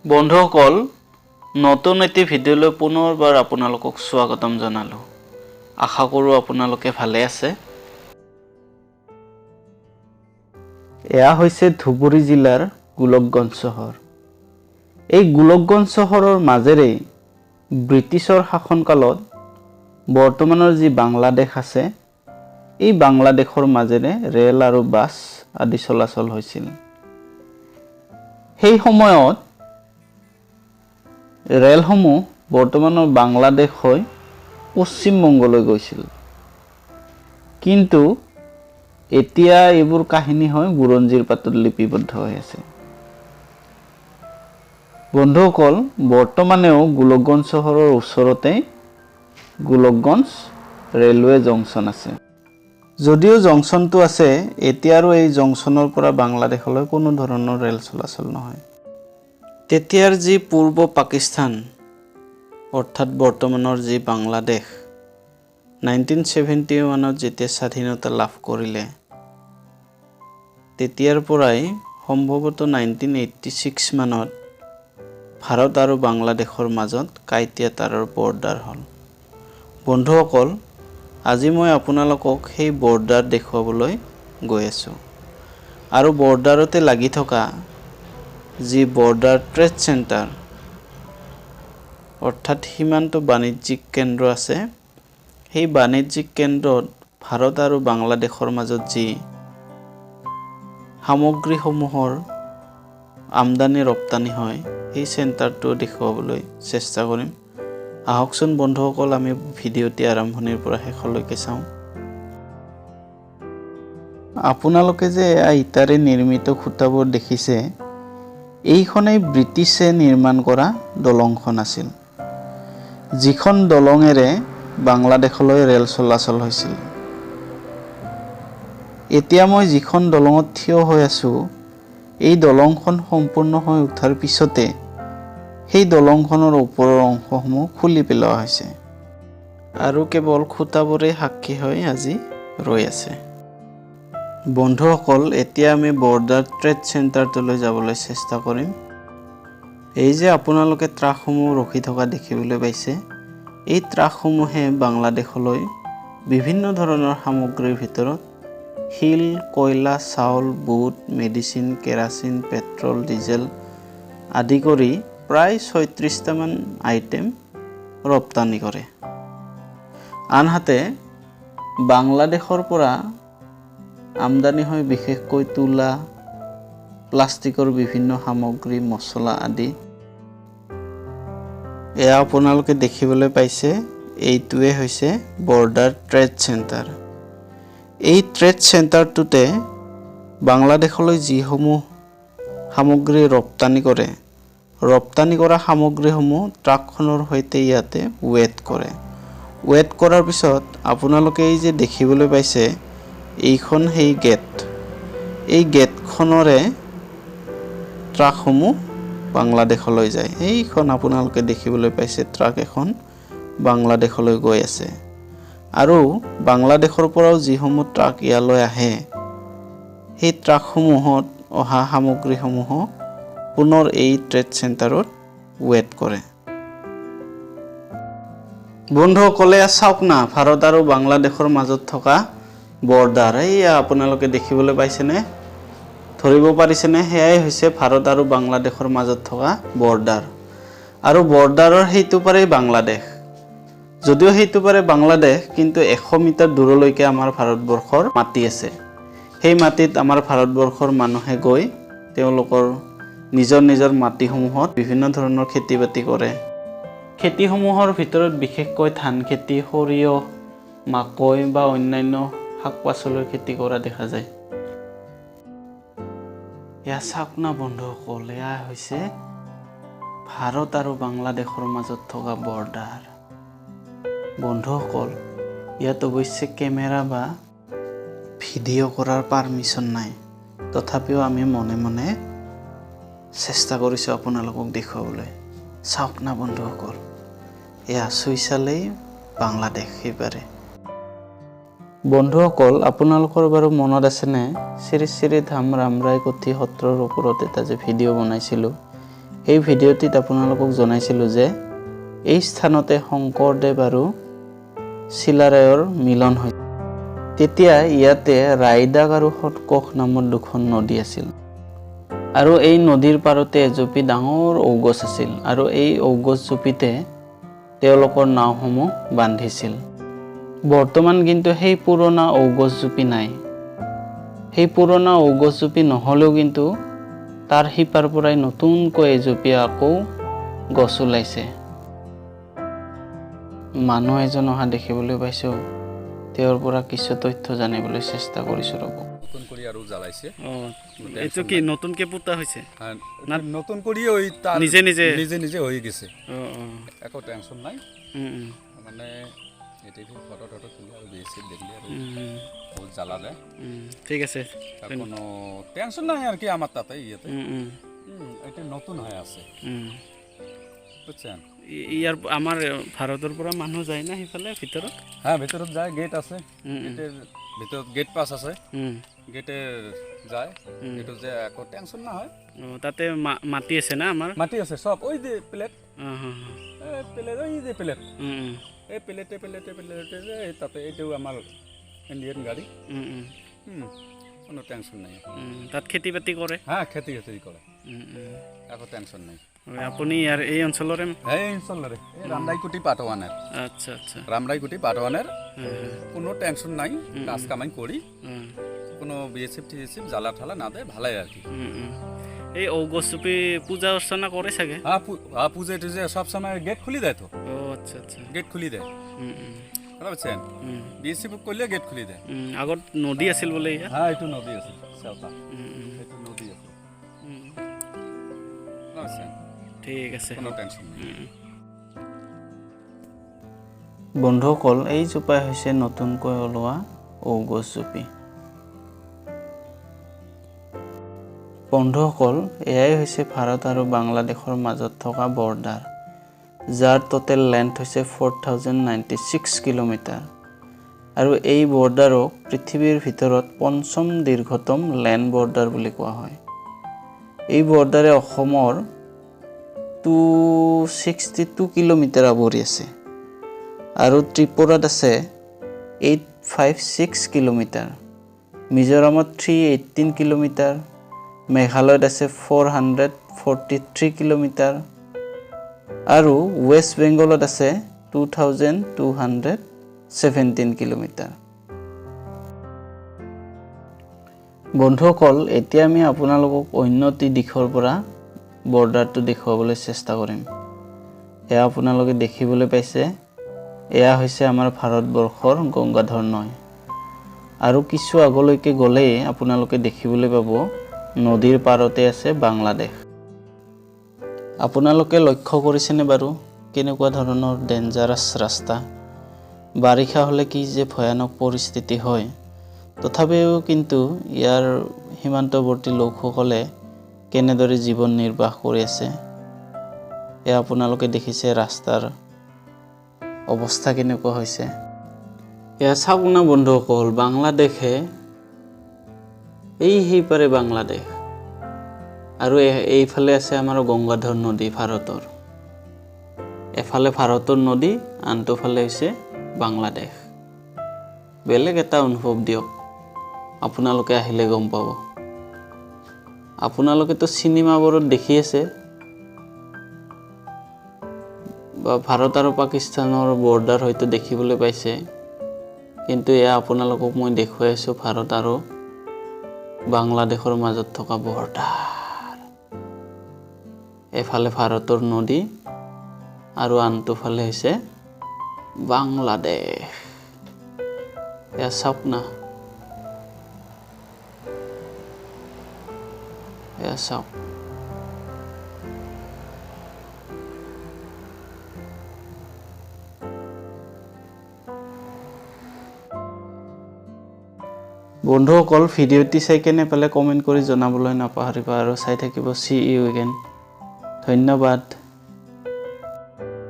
বন্ধুসকল নতুন এটি ভিডিঅ'লৈ পুনৰবাৰ আপোনালোকক স্বাগতম জনালো। আশা কৰোঁ আপোনালোকে ভালে আছে। এয়া হৈছে ধুবুৰী জিলাৰ গোলকগঞ্জ চহৰ। এই গোলকগঞ্জ চহৰৰ মাজেৰে ব্ৰিটিছৰ শাসনকালত বৰ্তমানৰ যি বাংলাদেশ আছে এই বাংলাদেশৰ মাজেৰে ৰেল আৰু বাছ আদি চলাচল হৈছিল। সেই সময়ত ৰেলসমূহ বৰ্তমানৰ বাংলাদেশ হৈ পশ্চিম বংগলৈ গৈছিল, কিন্তু এতিয়া এইবোৰ কাহিনী হৈ বুৰঞ্জীৰ পাতত লিপিবদ্ধ হৈ আছে। বন্ধুসকল বৰ্তমানেও গোলকগঞ্জ চহৰৰ ওচৰতে গোলকগঞ্জ ৰেলৱে জংচন আছে। যদিও জংচনটো আছে, এতিয়া আৰু এই জংচনৰ পৰা বাংলাদেশলৈ কোনো ধৰণৰ ৰেল চলাচল নহয়। তেতিয়াৰ যি পূৰ্ব পাকিস্তান অৰ্থাৎ বৰ্তমানৰ যি বাংলাদেশ 1971ত যেতিয়া স্বাধীনতা লাভ কৰিলে, তেতিয়াৰ পৰাই সম্ভৱতঃ 1986 মানত ভাৰত আৰু বাংলাদেশৰ মাজত কাঁইটীয়া তাঁৰৰ বৰ্ডাৰ হ'ল। বন্ধুসকল আজি মই আপোনালোকক সেই বৰ্ডাৰ দেখুৱাবলৈ গৈ আছোঁ আৰু বৰ্ডাৰতে লাগি থকা যি বৰ্ডাৰ ট্ৰেড চেণ্টাৰ অৰ্থাৎ সীমান্ত বাণিজ্যিক কেন্দ্ৰ আছে, সেই বাণিজ্যিক কেন্দ্ৰত ভাৰত আৰু বাংলাদেশৰ মাজত যি সামগ্ৰীসমূহৰ আমদানি ৰপ্তানি হয় সেই চেণ্টাৰটো দেখুৱাবলৈ চেষ্টা কৰিম। আহকচোন বন্ধুসকল আমি ভিডিঅ'টি আৰম্ভণিৰ পৰা শেষলৈকে চাওঁ। আপোনালোকে যে ইটাৰে নিৰ্মিত খুঁটাবোৰ দেখিছে, এইখনেই ব্ৰিটিছে নিৰ্মাণ কৰা দলংখন আছিল, যিখন দলঙেৰে বাংলাদেশলৈ ৰেল চলাচল হৈছিল। এতিয়া মই যিখন দলঙত থিয় হৈ আছোঁ, এই দলংখন সম্পূৰ্ণ হৈ উঠাৰ পিছতে সেই দলংখনৰ ওপৰৰ অংশসমূহ খুলি পেলোৱা হৈছে আৰু কেৱল খুঁটাবোৰেই সাক্ষী হৈ আজি ৰৈ আছে। বন্ধুসকল এতিয়া আমি বৰ্ডাৰ ট্ৰেড চেণ্টাৰটোলৈ যাবলৈ চেষ্টা কৰিম। এই যে আপোনালোকে ট্ৰাকসমূহ ৰখি থকা দেখিবলৈ পাইছে, এই ট্ৰাকসমূহে বাংলাদেশলৈ বিভিন্ন ধৰণৰ সামগ্ৰীৰ ভিতৰত শিল, কয়লা, চাউল, বুট, মেডিচিন, কেৰাচিন, পেট্ৰল, ডিজেল আদি কৰি প্ৰায় 36টামান আইটেম ৰপ্তানি কৰে। আনহাতে বাংলাদেশৰ পৰা আমদানি হয় বিশেষকৈ তুলা, প্লাষ্টিকৰ বিভিন্ন সামগ্ৰী, মছলা আদি। এয়া আপোনালোকে দেখিবলৈ পাইছে, এইটোৱে হৈছে বৰ্ডাৰ ট্ৰেড চেণ্টাৰ। এই ট্ৰেড চেণ্টাৰটোতে বাংলাদেশলৈ যিসমূহ সামগ্ৰী ৰপ্তানি কৰে, ৰপ্তানি কৰা সামগ্ৰীসমূহ ট্ৰাকখনৰ সৈতে ইয়াতে ৱেট কৰে। ৱেট কৰাৰ পিছত আপোনালোকে এই যে দেখিবলৈ পাইছে, এইখন সেই গেট। এই গেটখনৰে ট্ৰাকসমূহ বাংলাদেশলৈ যায়। এইখন আপোনালোকে দেখিবলৈ পাইছে ট্ৰাক এখন বাংলাদেশলৈ গৈ আছে। আৰু বাংলাদেশৰ পৰাও যিসমূহ ট্ৰাক ইয়ালৈ আহে, সেই ট্ৰাকসমূহত অহা সামগ্ৰীসমূহ পুনৰ এই ট্ৰেড চেণ্টাৰত ৱেট কৰে। বন্ধুসকলে চাওক না, ভাৰত আৰু বাংলাদেশৰ মাজত থকা বৰ্ডাৰ। এইয়া আপোনালোকে দেখিবলৈ পাইছেনে, ধৰিব পাৰিছেনে? সেয়াই হৈছে ভাৰত আৰু বাংলাদেশৰ মাজত থকা বৰ্ডাৰ। আৰু বৰ্ডাৰৰ সেইটো পাৰে বাংলাদেশ। যদিও সেইটো পাৰে বাংলাদেশ, কিন্তু 100 মিটাৰ দূৰলৈকে আমাৰ ভাৰতবৰ্ষৰ মাটি আছে। সেই মাটিত আমাৰ ভাৰতবৰ্ষৰ মানুহে গৈ তেওঁলোকৰ নিজৰ নিজৰ মাটিসমূহত বিভিন্ন ধৰণৰ খেতি বাতি কৰে। খেতিসমূহৰ ভিতৰত বিশেষকৈ ধান খেতি, সৰিয়হ, মাকৈ বা অন্যান্য শাক পাচলিৰ খেতি কৰা দেখা যায়। এয়া চাওক না বন্ধুসকল, এয়া হৈছে ভাৰত আৰু বাংলাদেশৰ মাজত থকা বৰ্ডাৰ। বন্ধুসকল ইয়াত অৱশ্যে কেমেৰা বা ভিডিঅ' কৰাৰ পাৰ্মিশ্যন নাই, তথাপিও আমি মনে মনে চেষ্টা কৰিছোঁ আপোনালোকক দেখুৱাবলৈ। চাওক না বন্ধুসকল, এয়া চুই চালেই বাংলাদেশ সেইবাৰে। বন্ধুসকল আপোনালোকৰ বাৰু মনত আছেনে শ্ৰী শ্ৰী ধাম ৰামৰায় কোঠি সত্ৰৰ ওপৰত এটা যে ভিডিঅ' বনাইছিলোঁ, এই ভিডিঅ'টিত আপোনালোকক জনাইছিলোঁ যে এই স্থানতে শংকৰদেৱ আৰু চিলাৰায়ৰ মিলন হৈছিল। তেতিয়া ইয়াতে ৰাইদাক আৰু সৎকোষ নামৰ দুখন নদী আছিল আৰু এই নদীৰ পাৰতে এজোপি ডাঙৰ ঔগছ আছিল আৰু এই ঔগছ জোপিতে তেওঁলোকৰ নাওসমূহ বান্ধিছিল। বৰ্তমান কিন্তু সেই পুৰণা ঔগছ জোপি নাই। সেই পুৰণা ঔগছ জোপি নহ'লেও কিন্তু তাৰ শিপাৰ পৰাই নতুনকৈ এজোপি আকৌ গছ ওলাইছে। মানুহ এজন অহা দেখিবলৈ পাইছোঁ। তেওঁৰ পৰা কিছু তথ্য জানিবলৈ চেষ্টা কৰিছোঁ ৰ'ব। নতুন কৰি আৰু জ্বালাইছে। এইটো কি নতুনকৈ পোতা হৈছে? নতুন কৰি ওই তাৰ নিজে নিজে নিজে হৈ গৈছে। একো টেনশ্যন নাই। মানে এটি ফটো তুলি আৰু বেছি দেখলে আৰু বহুত জ্বালা যায়। ঠিক আছে, কোনো টেনশ্যন নাই আৰ কি আমাৰ তাতে ইয়াতে। এটা নতুন হয়ে আছে, বুঝছেন? ইয়াৰ আমাৰ ভাৰতৰ পৰা মানুহ যায় না সেইফালে ভিতৰত? হ্যাঁ, ভিতৰত যায়, গেট আছে, গেটেৰ ভিতৰত গেট পাস আছে, গেটে যায়, গেটত যে একো টেনশ্যন না হয়। তাতে মাটি আছে না আমাৰ? মাটি আছে সব, ওই যে প্লেট, প্লেট ওই যে প্লেট, এই প্লেটে যে তাতে এইটো আমাৰ ইণ্ডিয়ান গাড়ী। কোনো টেনশ্যন নাই। তাত খেতি বাতি কৰে? হ্যাঁ, খেতি কৰে, একো টেনশ্যন নাই। আপুনি ইয়াৰ এই অঞ্চলৰে? এই অঞ্চলৰে, এই ৰামৰাইকুটি পাটোৱানেৰ। আচ্ছা আচ্ছা, রামরাইকুটি পাটোয়ানের। কোনো টেনশন নাই, কাজ কামাই করি, কোনো বিএসএফ টিএসএফ জ্বালা ঠালা না দেয়, ভালাই আর কি। এই ঔগছ জোপি পূজা অর্চনা করে চাগে? হ্যাঁ, পূজা টুজা সব সময় গেট খুলি দেয় তো। ও আচ্ছা আচ্ছা, গেট খুলি দেয়, বুঝছেন? বিএসএফ করলে গেট খুলি দেয়। আগত নদী আছিল বলে? হ্যাঁ, এইটো নদী আছে, সেওতা, এইটো নদী আছে, বুঝছেন? ঠিক আছে, কোনো টেনশন নাই। বন্ধুসকল, এই জোপাই হৈছে নতুনকৈ ওলোৱা ঔগছ জোপি। বন্ধুসকল, এয়াই হৈছে ভাৰত আৰু বাংলাদেশৰ মাজত থকা বৰ্ডাৰ, যাৰ টোটেল লেন্থ হৈছে 4096 কিলোমিটাৰ আৰু এই বৰ্ডাৰক পৃথিৱীৰ ভিতৰত পঞ্চম দীৰ্ঘতম লেণ্ড বৰ্ডাৰ বুলি কোৱা হয়। এই বৰ্ডাৰে অসমৰ 262 কিলোমিটাৰ আৱৰি আছে আৰু ত্ৰিপুৰাত আছে 856 কিলোমিটাৰ, মিজোৰামত 318 কিলোমিটাৰ, মেঘালয়ত আছে 443 কিলোমিটাৰ আৰু ৱেষ্ট বেংগলত আছে 2217 কিলোমিটাৰ। বন্ধুসকল, এতিয়া আমি আপোনালোকক অন্য এটি দিশৰ পৰা বৰ্ডাৰটো দেখুৱাবলৈ চেষ্টা কৰিম। এয়া আপোনালোকে দেখিবলৈ পাইছে, এয়া হৈছে আমাৰ ভাৰতবৰ্ষৰ গংগাধৰ নৈ আৰু কিছু আগলৈকে গ'লেই আপোনালোকে দেখিবলৈ পাব নদীৰ পাৰতে আছে বাংলাদেশ। আপোনালোকে লক্ষ্য কৰিছেনে বাৰু কেনেকুৱা ধৰণৰ ডেঞ্জাৰাছ ৰাস্তা? বাৰিষা হ'লে কি যে ভয়ানক পৰিস্থিতি হয়। তথাপিও কিন্তু ইয়াৰ সীমান্তৱৰ্তী লোকসকলে কেনেদৰে জীৱন নিৰ্বাহ কৰি আছে এয়া আপোনালোকে দেখিছে। ৰাস্তাৰ অৱস্থা কেনেকুৱা হৈছে এয়া চাওক না বন্ধুসকল। বাংলাদেশে সেইপাৰে বাংলাদেশ আৰু এইফালে আছে আমাৰ গংগাধৰ নদী ভাৰতৰ। এফালে ভাৰতৰ নদী, আনটো ফালে হৈছে বাংলাদেশ। বেলেগ এটা অনুভৱ দিয়ক, আপোনালোকে আহিলে গম পাব। আপোনালোকেতো চিনেমাবোৰত দেখি আছে বা ভাৰত আৰু পাকিস্তানৰ বৰ্ডাৰ হয়তো দেখিবলৈ পাইছে, কিন্তু এয়া আপোনালোকক মই দেখুৱাই আছোঁ ভাৰত আৰু বাংলাদেশৰ মাজত থকা বৰ্ডাৰ। এফালে ভাৰতৰ নদী আৰু আনটো ফালে হৈছে বাংলাদেশ। এয়া চাওক না, এয়া চাওক। বন্ধুসকল, ভিডিঅ'টি চাই কেনে পালে কমেণ্ট কৰি জনাবলৈ নাপাহৰিবা আৰু চাই থাকিব। See you again. ধন্যবাদ।